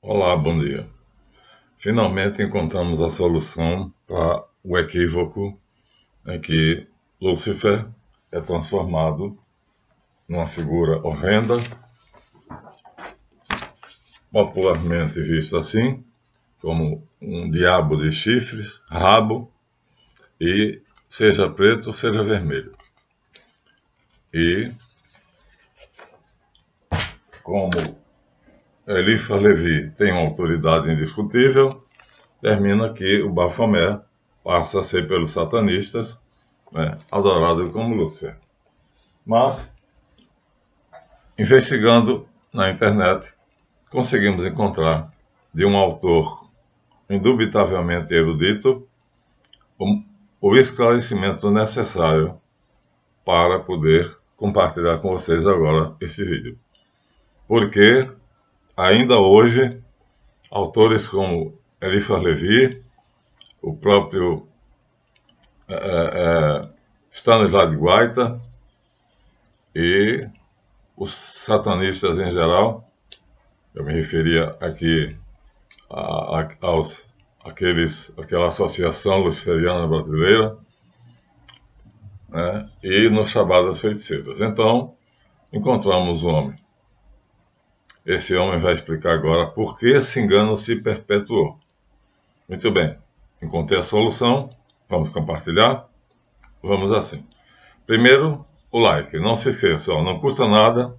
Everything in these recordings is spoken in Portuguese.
Olá, bom dia. Finalmente encontramos a solução para o equívoco em que Lúcifer é transformado numa figura horrenda, popularmente visto assim, como um diabo de chifres, rabo, e seja preto ou seja vermelho. E como Eliphas Levi tem uma autoridade indiscutível, termina que o Bafomé passa a ser pelos satanistas, adorado como Lúcifer. Mas, investigando na internet, conseguimos encontrar de um autor indubitavelmente erudito o esclarecimento necessário para poder compartilhar com vocês agora esse vídeo. Porque, ainda hoje, autores como Eliphas Levi, o próprio Stanislav Guaita e os satanistas em geral, eu me referia aqui àquela associação luciferiana brasileira, e nos chamadas feiticeiras. Então, encontramos um homem. Esse homem vai explicar agora por que esse engano se perpetuou. Muito bem, encontrei a solução, vamos compartilhar? Vamos assim. Primeiro, o like, não se esqueça, não custa nada,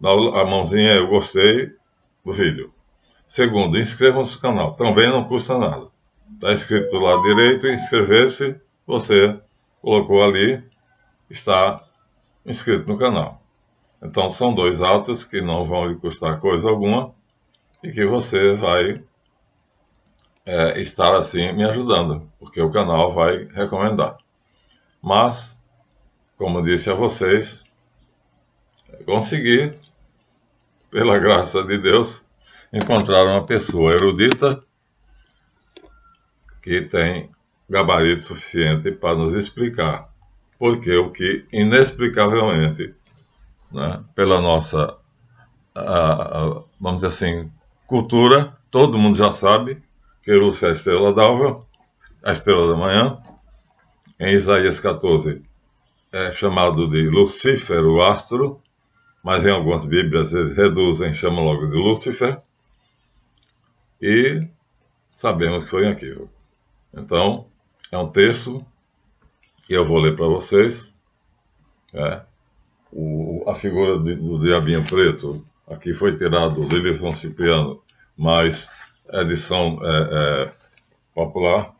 dá a mãozinha eu gostei do vídeo. Segundo, inscrevam-se no canal, também não custa nada. Está escrito do lado direito, inscrever-se, você colocou ali, está inscrito no canal. Então são dois atos que não vão lhe custar coisa alguma e que você vai estar assim me ajudando, porque o canal vai recomendar. Mas, como disse a vocês, consegui, pela graça de Deus, encontrar uma pessoa erudita que tem gabarito suficiente para nos explicar porque o que inexplicavelmente, pela nossa, vamos dizer assim, cultura, todo mundo já sabe que Lúcifer é a estrela d'alva, a estrela da manhã. Em Isaías 14 é chamado de Lucífer, o astro, mas em algumas bíblias eles reduzem, chamam logo de Lúcifer, e sabemos que foi um equívoco. Então, é um texto que eu vou ler para vocês. A figura do diabinho preto, aqui foi tirado do livro São Cipriano, mas edição popular.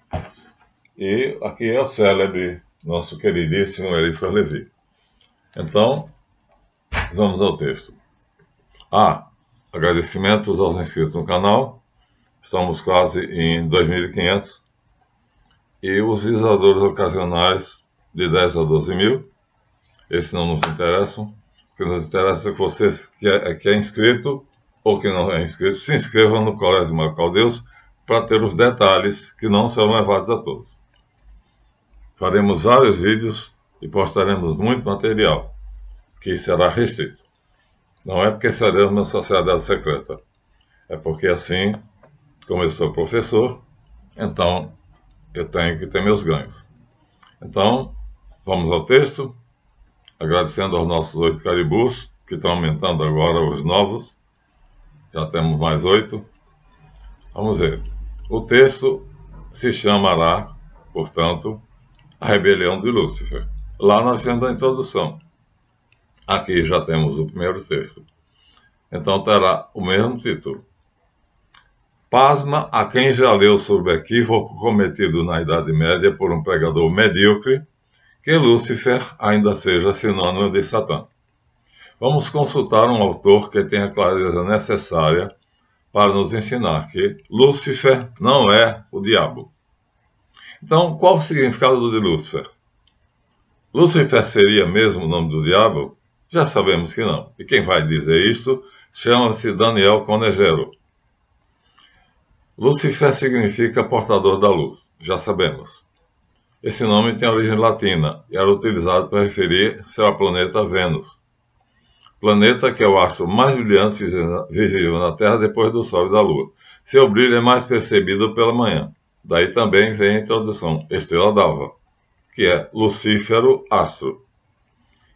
E aqui é o célebre, nosso queridíssimo Eliphas Levi. Então, vamos ao texto. Agradecimentos aos inscritos no canal. Estamos quase em 2.500. E os visualizadores ocasionais de 10 a 12 mil. Esses não nos interessam. O que nos interessa é que você que é inscrito ou que não é inscrito, se inscrevam no Colégio Marco Deus para ter os detalhes que não serão levados a todos. Faremos vários vídeos e postaremos muito material, que será restrito. Não é porque seremos uma sociedade secreta, é porque assim, como eu sou professor, então eu tenho que ter meus ganhos. Então, vamos ao texto, agradecendo aos nossos 8 caribus, que estão aumentando agora os novos, já temos mais 8. Vamos ver. O texto se chamará, portanto, A Rebelião de Lúcifer. Lá nós temos a introdução. Aqui já temos o primeiro texto. Então terá o mesmo título. Pasma a quem já leu sobre o equívoco cometido na Idade Média por um pregador medíocre, que Lúcifer ainda seja sinônimo de Satã. Vamos consultar um autor que tenha a clareza necessária para nos ensinar que Lúcifer não é o diabo. Então, qual o significado de Lúcifer? Lúcifer seria mesmo o nome do diabo? Já sabemos que não. E quem vai dizer isto chama-se Daniel Conegero. Lúcifer significa portador da luz, já sabemos. Esse nome tem origem latina e era utilizado para referir-se ao planeta Vênus. planeta que é o astro mais brilhante visível na Terra depois do Sol e da Lua. Seu brilho é mais percebido pela manhã. Daí também vem a introdução, estrela d'alva, que é Lucífero astro.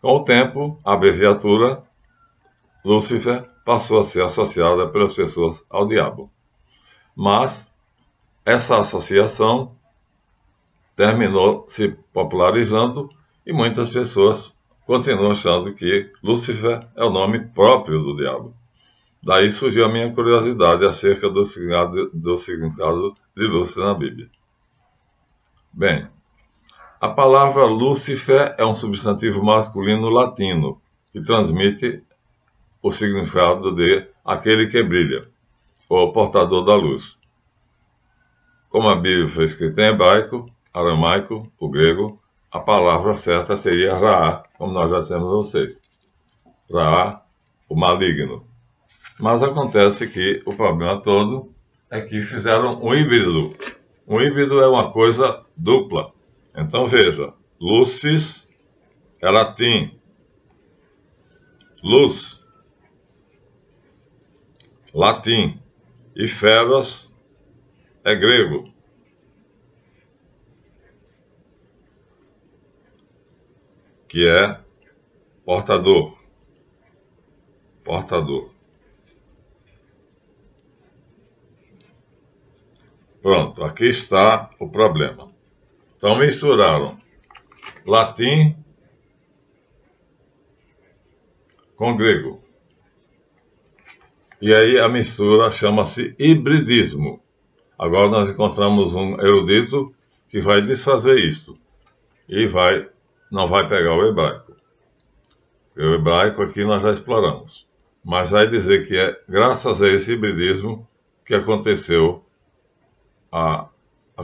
Com o tempo, a abreviatura Lúcifer passou a ser associada pelas pessoas ao diabo. Mas essa associação terminou se popularizando e muitas pessoas continuam achando que Lúcifer é o nome próprio do diabo. Daí surgiu a minha curiosidade acerca do significado de Lúcifer na Bíblia. Bem, a palavra Lúcifer é um substantivo masculino latino que transmite o significado de aquele que brilha, ou portador da luz. Como a Bíblia foi escrita em hebraico, aramaico, o grego, a palavra certa seria Ra, como nós já dissemos a vocês. Ra, o maligno. Mas acontece que o problema todo é que fizeram um híbrido. Um híbrido é uma coisa dupla. Então veja, lucis é latim, luz, latim, e feros é grego. Que é portador. Portador. Pronto, aqui está o problema. Então misturaram latim com grego. E aí a mistura chama-se hibridismo. Agora nós encontramos um erudito que vai desfazer isto. E não vai pegar o hebraico. O hebraico aqui nós já exploramos. Mas vai dizer que é graças a esse hibridismo que aconteceu a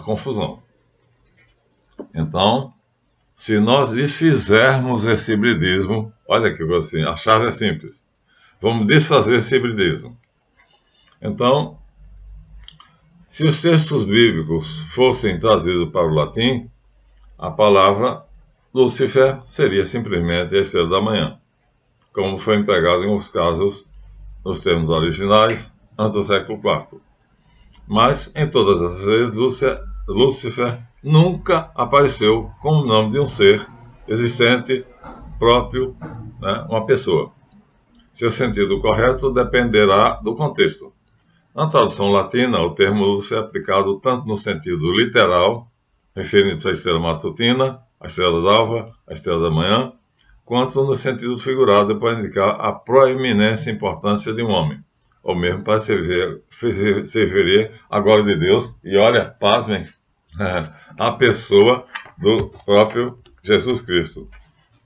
confusão. Então, se nós desfizermos esse hibridismo, olha que coisa assim, a chave é simples. Vamos desfazer esse hibridismo. Então, se os textos bíblicos fossem trazidos para o latim, a palavra Lúcifer seria simplesmente a estrela da manhã, como foi empregado em alguns casos nos termos originais antes do século IV. Mas, em todas as vezes, Lúcifer nunca apareceu como o nome de um ser existente próprio, né, uma pessoa. Seu sentido correto dependerá do contexto. Na tradução latina, o termo Lúcifer é aplicado tanto no sentido literal, referindo-se à estrela matutina, à estrela d'alva, à estrela da manhã, quanto no sentido figurado para indicar a proeminência e importância de um homem, ou mesmo para servir a glória de Deus, e olha, pasmem, a pessoa do próprio Jesus Cristo.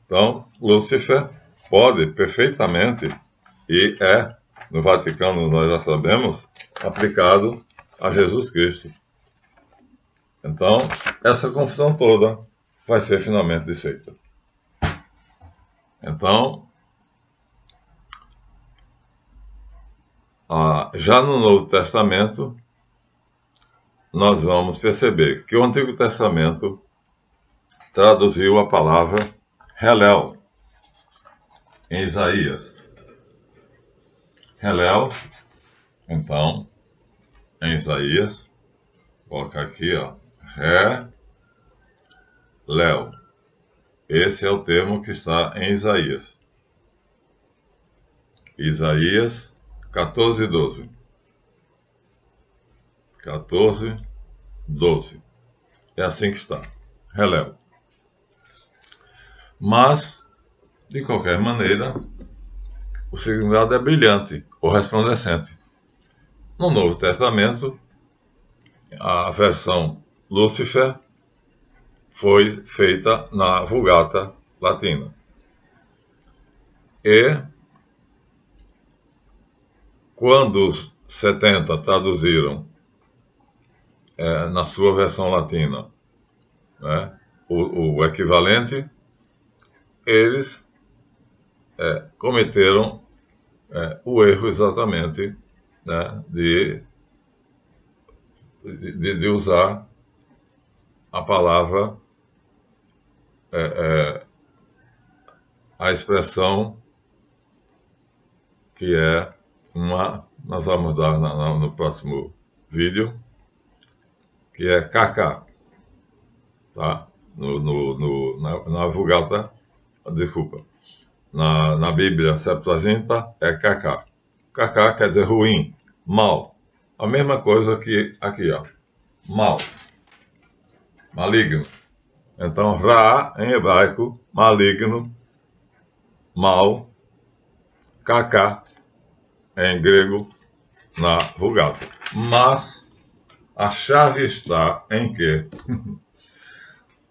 Então, Lúcifer pode perfeitamente, e é, no Vaticano nós já sabemos, aplicado a Jesus Cristo. Então, essa confusão toda vai ser finalmente desfeita. Então, já no Novo Testamento, nós vamos perceber que o Antigo Testamento traduziu a palavra Helel em Isaías. Helel, então, em Isaías, vou colocar aqui, ó, Helel. Esse é o termo que está em Isaías. Isaías 14:12. 14:12. É assim que está. Helel. Mas, de qualquer maneira, o significado é brilhante ou resplandecente. No Novo Testamento, a versão Lúcifer foi feita na Vulgata Latina. E quando os 70 traduziram na sua versão latina, né, o equivalente, eles cometeram o erro exatamente, né, de usar a palavra, a expressão que é nós vamos dar no próximo vídeo, que é KK, tá? Na Vulgata, desculpa, na Bíblia Septuaginta é KK. KK quer dizer ruim, mal. A mesma coisa que aqui, ó, mal, maligno. Então, Ra, em hebraico, maligno, mal, KK, em grego, na Vulgata. Mas a chave está em que,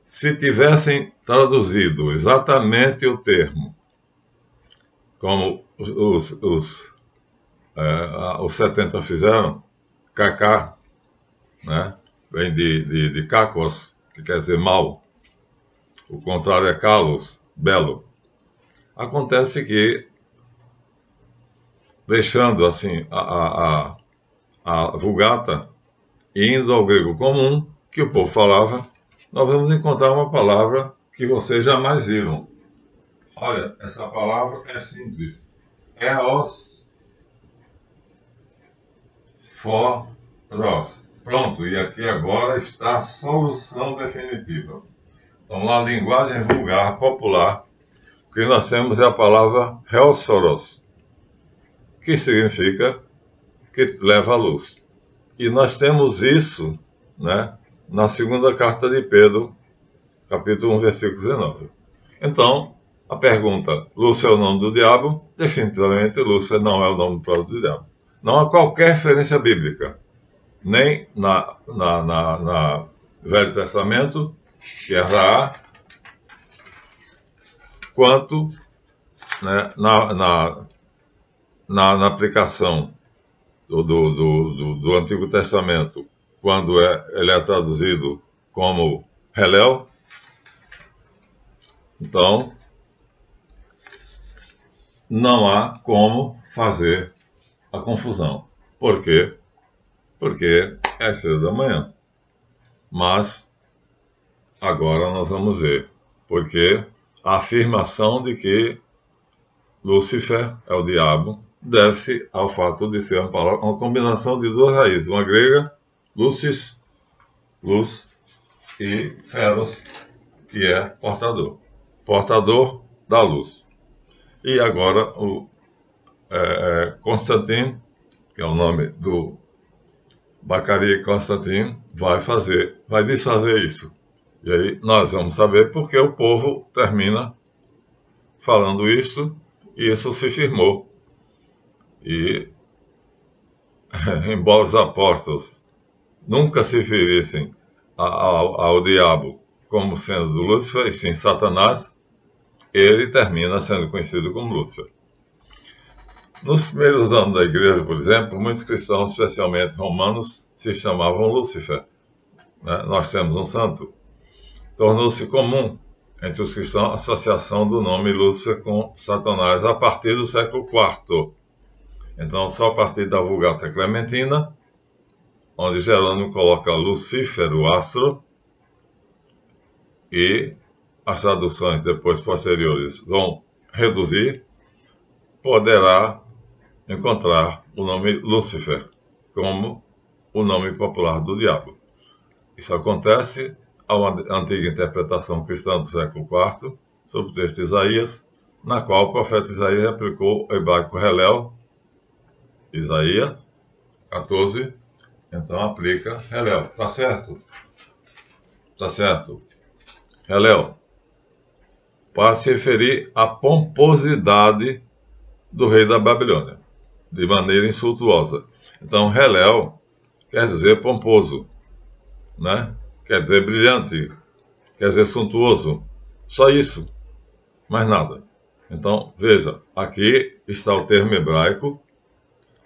se tivessem traduzido exatamente o termo, como os 70 fizeram, KK, né, vem de kakos, que quer dizer mal, o contrário é kalos, belo. Acontece que, deixando assim a Vulgata e indo ao grego comum, que o povo falava, nós vamos encontrar uma palavra que vocês jamais viram. Olha, essa palavra é simples. Eos foros. Pronto, e aqui agora está a solução definitiva. Então, na linguagem vulgar, popular, o que nós temos é a palavra Helsoros, que significa que leva à luz. E nós temos isso, né, na segunda carta de Pedro, capítulo 1, versículo 19. Então, a pergunta, Lúcifer é o nome do diabo? Definitivamente, Lúcifer não é o nome próprio do diabo. Não há qualquer referência bíblica, nem na Velho Testamento, que é Ra, quanto, né, na aplicação do Antigo Testamento, quando ele é traduzido como Helel. Então, não há como fazer a confusão. Por quê? Porque é 6 da manhã. Mas, agora nós vamos ver. Porque a afirmação de que Lúcifer é o diabo deve-se ao fato de ser uma combinação de duas raízes. Uma grega, lucis, luz, e feros, que é portador. Portador da luz. E agora o Constantino, que é o nome do Baccarii Constantino, vai desfazer isso. E aí nós vamos saber porque o povo termina falando isso, e isso se firmou. E, embora os apóstolos nunca se referissem ao diabo como sendo do Lúcifer, e sim Satanás, ele termina sendo conhecido como Lúcifer. Nos primeiros anos da igreja, por exemplo, muitos cristãos, especialmente romanos, se chamavam Lúcifer. Né? Nós temos um santo. Tornou-se comum entre os cristãos a associação do nome Lúcifer com Satanás a partir do século IV. Então, só a partir da Vulgata Clementina, onde Jerônimo coloca Lucífer, o astro, e as traduções depois posteriores vão reduzir, poderá encontrar o nome Lúcifer como o nome popular do diabo. Isso acontece a uma antiga interpretação cristã do século IV, sobre o texto de Isaías, na qual o profeta Isaías aplicou o hebraico Helel, Isaías 14, então aplica Helel. Tá certo? Tá certo. Helel, para se referir à pomposidade do rei da Babilônia, de maneira insultuosa. Então, Helel quer dizer pomposo, né? Quer dizer brilhante, quer dizer suntuoso. Só isso, mais nada. Então, veja, aqui está o termo hebraico,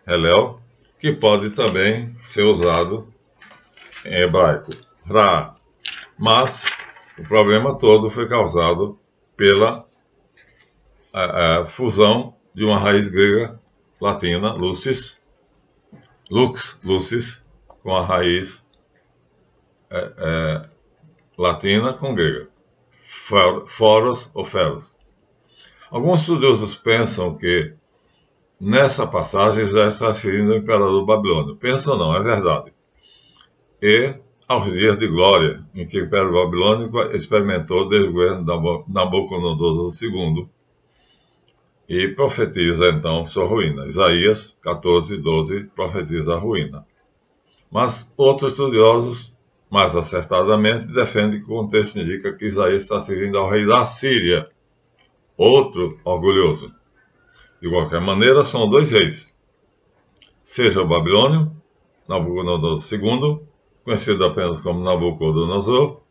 Helel, que pode também ser usado em hebraico, Ra. Mas o problema todo foi causado pela fusão de uma raiz grega latina, lucis, lucis, com a raiz latina com grega, foros ou feros. Alguns estudiosos pensam que nessa passagem já está se referindo ao imperador babilônio. Pensa ou não, é verdade. E aos dias de glória em que o Império Babilônico experimentou desde o governo de Nabucodonosor II e profetiza então sua ruína. Isaías 14:12 profetiza a ruína. Mas outros estudiosos, mais acertadamente, defendem que o contexto indica que Isaías está se referindo ao rei da Síria, outro orgulhoso. De qualquer maneira, são dois reis, seja o Babilônio, Nabucodonosor II, conhecido apenas como Nabucodonosor,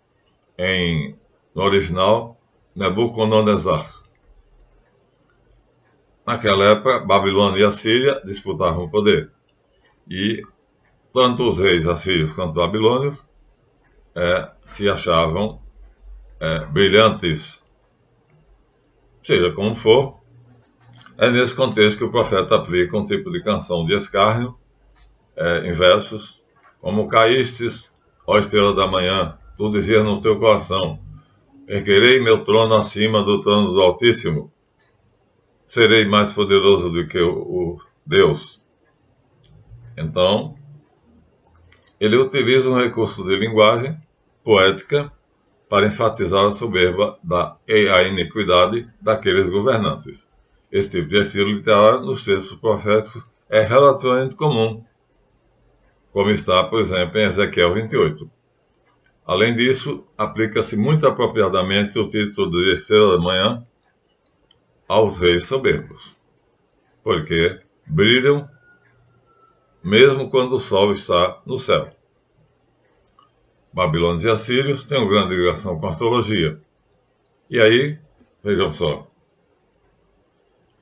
no original, Nebuchadnezzar. Naquela época, Babilônia e a Síria disputavam o poder. E tanto os reis assírios quanto babilônios se achavam brilhantes. Seja como for, é nesse contexto que o profeta aplica um tipo de canção de escárnio, em versos, como caístes, ó estrela da manhã, tu dizias no teu coração, erguerei meu trono acima do trono do Altíssimo, serei mais poderoso do que o Deus. Então, ele utiliza um recurso de linguagem poética para enfatizar a soberba e a iniquidade daqueles governantes. Esse tipo de estilo literário nos textos proféticos é relativamente comum, como está, por exemplo, em Ezequiel 28. Além disso, aplica-se muito apropriadamente o título de Estrela da Manhã aos reis soberbos, porque brilham mesmo quando o sol está no céu. Babilônios e assírios têm uma grande ligação com a astrologia. E aí, vejam só,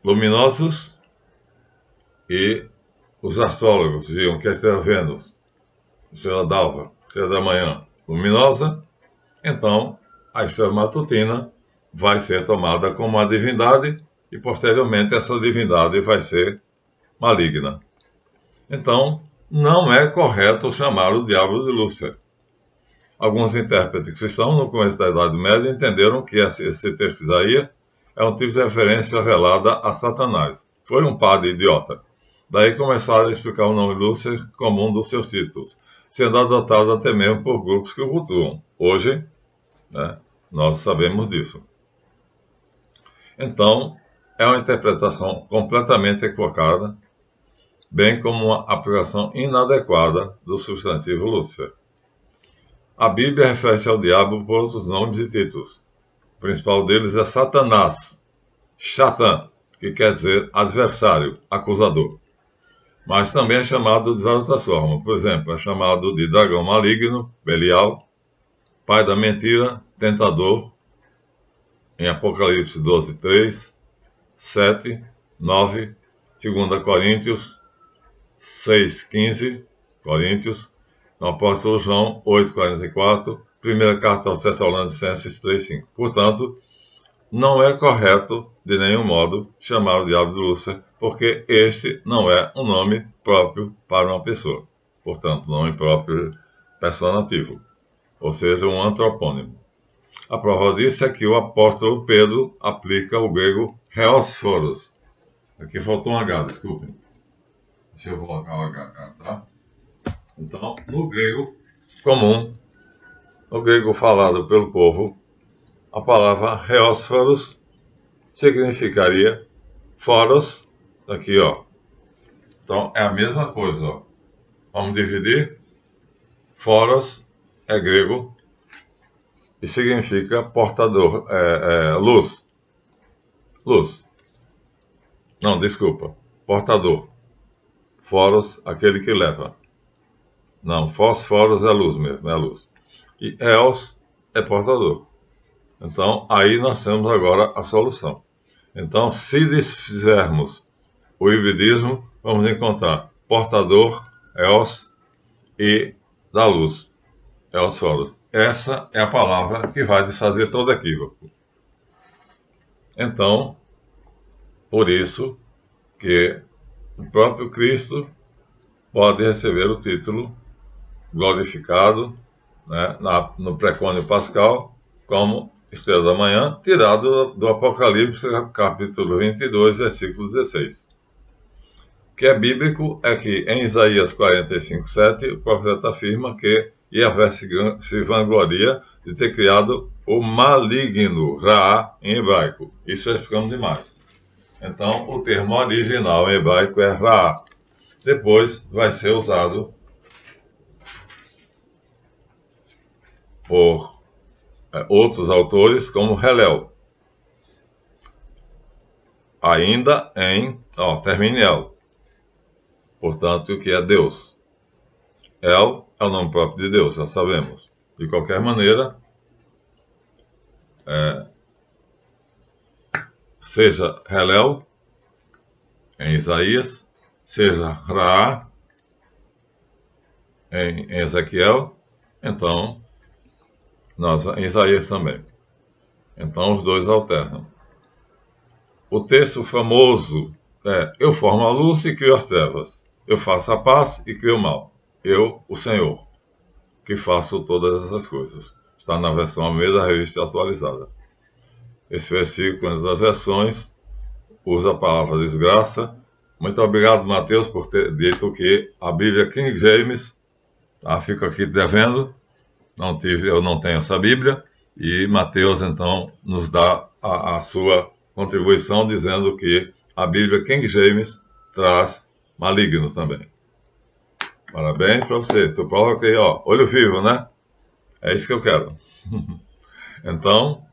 luminosos, e os astrólogos viam que a estrela Vênus, estrela d'alva, estrela da manhã, luminosa, então a estrela matutina vai ser tomada como uma divindade e posteriormente essa divindade vai ser maligna. Então, não é correto chamar o diabo de Lúcifer. Alguns intérpretes cristãos, no começo da Idade Média, entenderam que esse texto de Isaías é um tipo de referência velada a Satanás. Foi um padre idiota. Daí começaram a explicar o nome Lúcifer como um dos seus títulos, sendo adotado até mesmo por grupos que o cultuam. Hoje, nós sabemos disso. Então, é uma interpretação completamente equivocada, bem como uma aplicação inadequada do substantivo Lúcifer. A Bíblia refere-se ao diabo por outros nomes e títulos. O principal deles é Satanás, Satan, que quer dizer adversário, acusador. Mas também é chamado de várias outras formas. Por exemplo, é chamado de dragão maligno, Belial, pai da mentira, tentador, em Apocalipse 12:3, 7, 9, 2 Coríntios 6:15, Coríntios, no apóstolo João 8:44, primeira carta aos Tessalonicenses 3:5. Portanto, não é correto, de nenhum modo, chamar o diabo de Lúcifer, porque este não é um nome próprio para uma pessoa. Portanto, nome próprio personativo, ou seja, um antropônimo. A prova disso é que o apóstolo Pedro aplica o grego Heosforos. Aqui faltou um H, desculpem. Deixa eu colocar o H, tá? Então, no grego comum, no grego falado pelo povo, a palavra Heosforos significaria foros, aqui ó. Então, é a mesma coisa, ó. Vamos dividir. Foros é grego e significa portador, luz. Luz. Não, desculpa. Portador. Foros, aquele que leva. Não, fósforos é luz mesmo, é luz. E Eos é portador. Então, aí nós temos agora a solução. Então, se desfizermos o hibridismo, vamos encontrar portador, Eos, e da luz, Eosforos. Essa é a palavra que vai desfazer todo equívoco. Então, por isso que o próprio Cristo pode receber o título glorificado, no precônio pascal, como estrela da manhã, tirado do Apocalipse, capítulo 22, versículo 16. que é bíblico é que em Isaías 45:7 o profeta afirma que Yahvé se vangloria de ter criado o maligno, Ra, em hebraico. Isso explicamos demais. Então, o termo original em hebraico é Ra. Depois vai ser usado por outros autores como Helel. Ainda em, termine El. Portanto, o que é Deus? El é o nome próprio de Deus, já sabemos. De qualquer maneira, seja Helel, em Isaías, seja Ra, em Ezequiel, então, em Isaías também. Então, os dois alternam. O texto famoso é: eu formo a luz e crio as trevas. Eu faço a paz e crio o mal. Eu, o Senhor, que faço todas essas coisas. Está na versão Almeida, da Revista Atualizada. Esse versículo, entre as versões, usa a palavra desgraça. Muito obrigado, Mateus, por ter dito que a Bíblia King James, fico aqui devendo, eu não tenho essa Bíblia, e Mateus, então, nos dá a sua contribuição, dizendo que a Bíblia King James traz maligno também. Parabéns para você. Você prova que, olho vivo, né? É isso que eu quero. Então,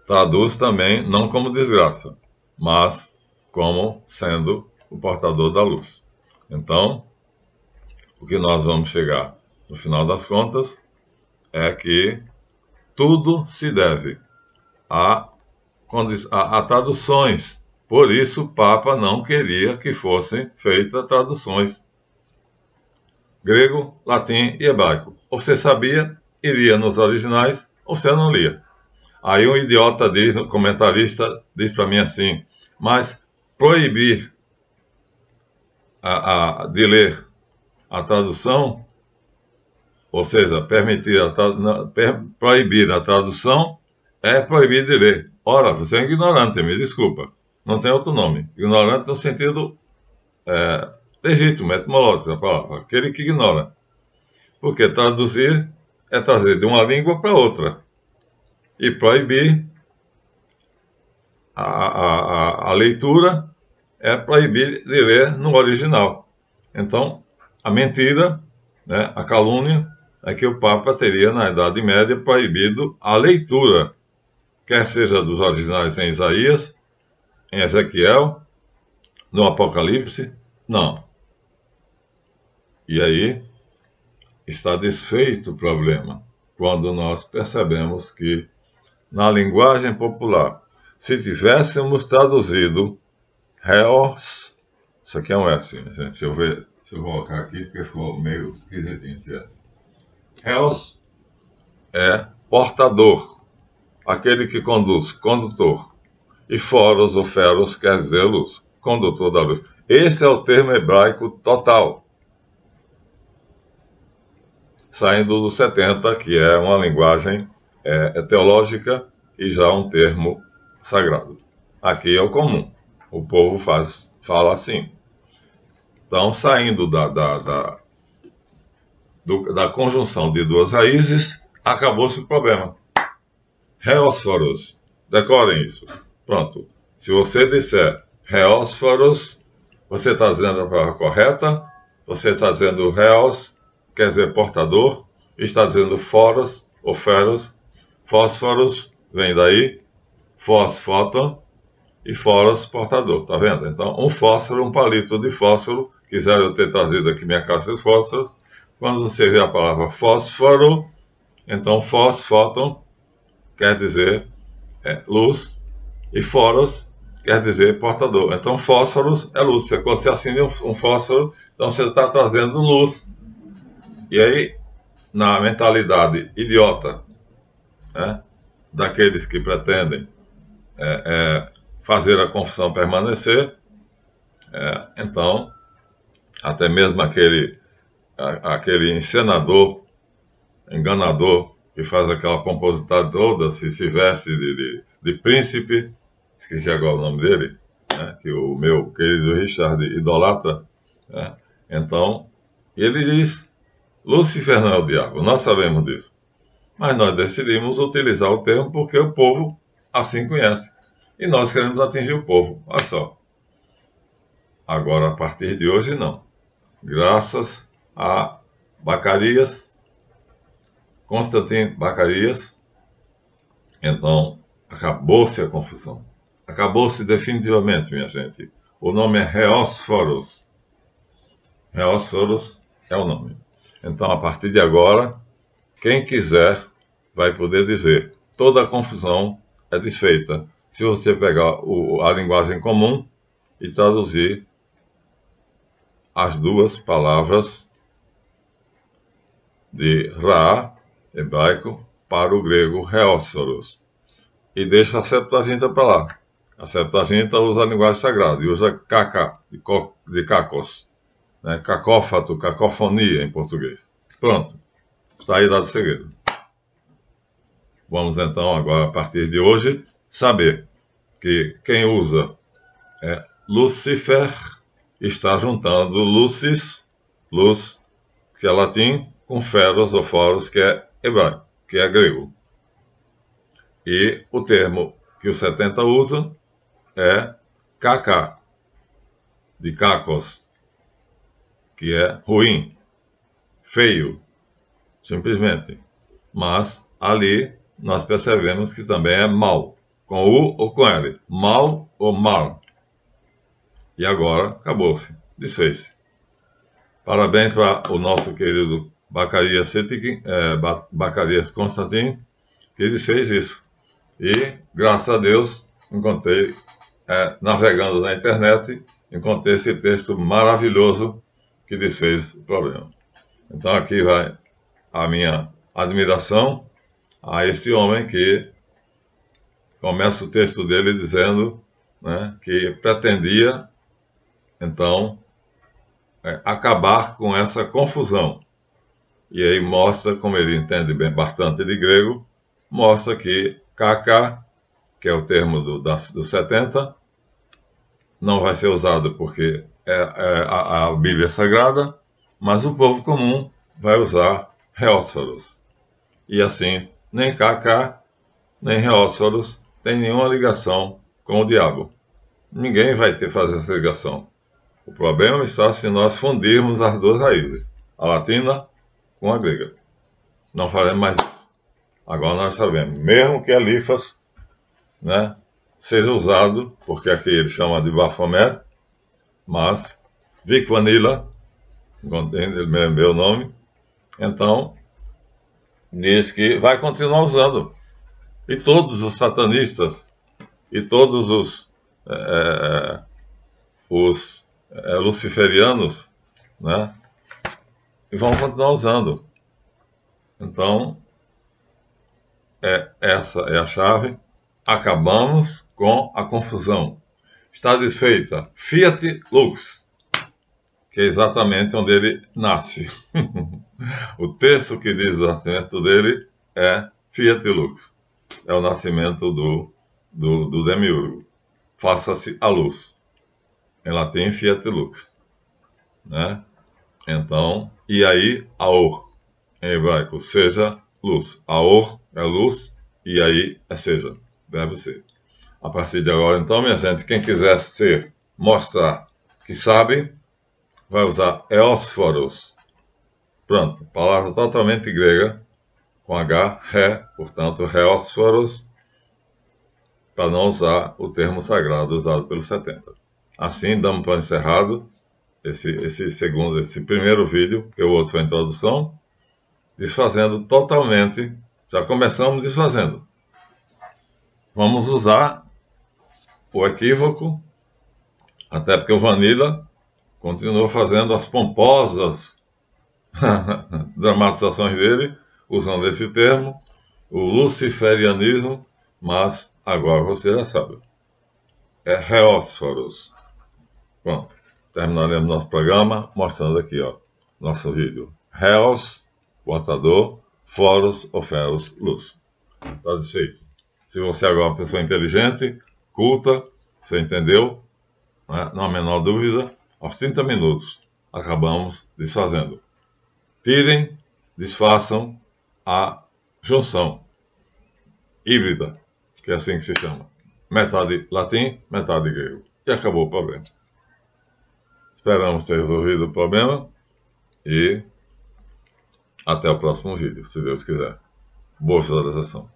traduz também, não como desgraça, mas como sendo o portador da luz. Então, o que nós vamos chegar, no final das contas, é que tudo se deve a traduções. Por isso, o Papa não queria que fossem feitas traduções grego, latim e hebraico. Ou você sabia, iria nos originais, ou você não lia. Aí um idiota um comentarista diz para mim assim: mas proibir de ler a tradução, ou seja, proibir a tradução é proibir de ler. Ora, você é ignorante, me desculpa. Não tem outro nome. Ignorante no sentido legítimo, etimológico da palavra. Aquele que ignora. Porque traduzir é trazer de uma língua para outra. E proibir a leitura é proibir de ler no original. Então, a mentira, né, a calúnia, é que o Papa teria, na Idade Média, proibido a leitura, quer seja dos originais em Isaías, em Ezequiel, no Apocalipse, não. E aí está desfeito o problema, quando nós percebemos que, na linguagem popular, se tivéssemos traduzido Reos, isso aqui é um S, gente, deixa eu colocar aqui, porque ficou meio esquisitinho esse S. Reos é portador, aquele que conduz, condutor. E foros ou feros quer dizer luz, condutor da luz. Este é o termo hebraico total, saindo do 70, que é uma linguagem teológica e já um termo sagrado. Aqui é o comum, o povo fala assim. Então, saindo da conjunção de duas raízes, acabou-se o problema. Reósforos, decorem isso. Pronto. Se você disser reósforos, você está dizendo a palavra correta, você está dizendo reós, quer dizer portador, está dizendo foros ou feros, fósforos, vem daí, fósfoton, e foros, portador, tá vendo? Então, um fósforo, um palito de fósforo, quiser eu ter trazido aqui minha caixa de fósforos, quando você vê a palavra fósforo, então fósfoton quer dizer luz, e foros quer dizer portador. Então, fósforos é luz. Quando você acende um fósforo, então você está trazendo luz. E aí, na mentalidade idiota, né, daqueles que pretendem fazer a confissão permanecer, então, até mesmo aquele encenador, enganador, que faz aquela pomposidade toda, se veste de príncipe, esqueci agora o nome dele, né, que o meu querido Richard idolatra, né? Então, ele diz, Lúcifer não é o diabo, nós sabemos disso. Mas nós decidimos utilizar o termo porque o povo assim conhece. E nós queremos atingir o povo, olha só. Agora, a partir de hoje, não. Graças a Zacarias, Constantino Zacarias, então acabou-se a confusão. Acabou-se definitivamente, minha gente. O nome é Reósforos. Reósforos é o nome. Então, a partir de agora, quem quiser vai poder dizer: toda a confusão é desfeita. Se você pegar a linguagem comum e traduzir as duas palavras de Ra, hebraico, para o grego Reósforos. E deixa a Septuaginta para lá. A Septuaginta usa a linguagem sagrada e usa Kaká, de Kakos, né? Cacófato, cacofonia em português. Pronto, está aí dado o segredo. Vamos então agora, a partir de hoje, saber que quem usa Lúcifer está juntando Lucis, luz, que é latim, com feros ou foros, que é hebraico, que é grego. E o termo que os 70 usam é Kaká, de Kakos, que é ruim, feio, simplesmente. Mas ali nós percebemos que também é mal, com U ou com L, mal ou mal. E agora acabou-se, desfez-se. Parabéns para o nosso querido Zacarias Constantino, que desfez isso. E, graças a Deus, encontrei, navegando na internet, encontrei esse texto maravilhoso que desfez o problema. Então aqui vai a minha admiração a este homem que começa o texto dele dizendo, né, que pretendia, então, acabar com essa confusão. E aí mostra, como ele entende bem bastante de grego, mostra que Kaká, que é o termo dos 70, não vai ser usado porque a Bíblia é sagrada, mas o povo comum vai usar Reósforos. E assim, nem Kaká, nem Reósforos tem nenhuma ligação com o diabo. Ninguém vai ter que fazer essa ligação. O problema está se nós fundirmos as duas raízes, a latina com a grega. Não faremos mais isso. Agora nós sabemos, mesmo que Elifas, né, seja usado, porque aqui ele chama de Baphomet, mas Vic Vanilla, ele me lembrou o nome, então diz que vai continuar usando. E todos os satanistas e todos os luciferianos, né, vão continuar usando. Então, essa é a chave. Acabamos com a confusão. Está desfeita. Fiat Lux, que é exatamente onde ele nasce. O texto que diz o nascimento dele é Fiat Lux. É o nascimento do demiurgo. Faça-se a luz. Em latim, Fiat Lux, né? Então, e aí, Aor, em hebraico, seja luz. Aor é luz, e aí é seja, verbo ser. A partir de agora, então, minha gente, quem quiser mostrar que sabe, vai usar Eósforos. Pronto, palavra totalmente grega, com H, ré, portanto, Reósforos, para não usar o termo sagrado usado pelos 70. Assim, damos para encerrado esse primeiro vídeo, que o outro foi a introdução, desfazendo totalmente, já começamos desfazendo. Vamos usar o equívoco, até porque o Vanilla continuou fazendo as pomposas dramatizações dele, usando esse termo, o luciferianismo, mas agora você já sabe. É Reósforos. Pronto, terminaremos nosso programa mostrando aqui, ó, nosso vídeo. Reos, portador, foros ou feros, luz. Está desfeito. Se você agora é uma pessoa inteligente, culta, você entendeu, né? Não há menor dúvida, aos 30 minutos acabamos desfazendo. Tirem, desfaçam a junção híbrida, que é assim que se chama. Metade latim, metade grego. E acabou o problema. Esperamos ter resolvido o problema e até o próximo vídeo, se Deus quiser. Boa visualização.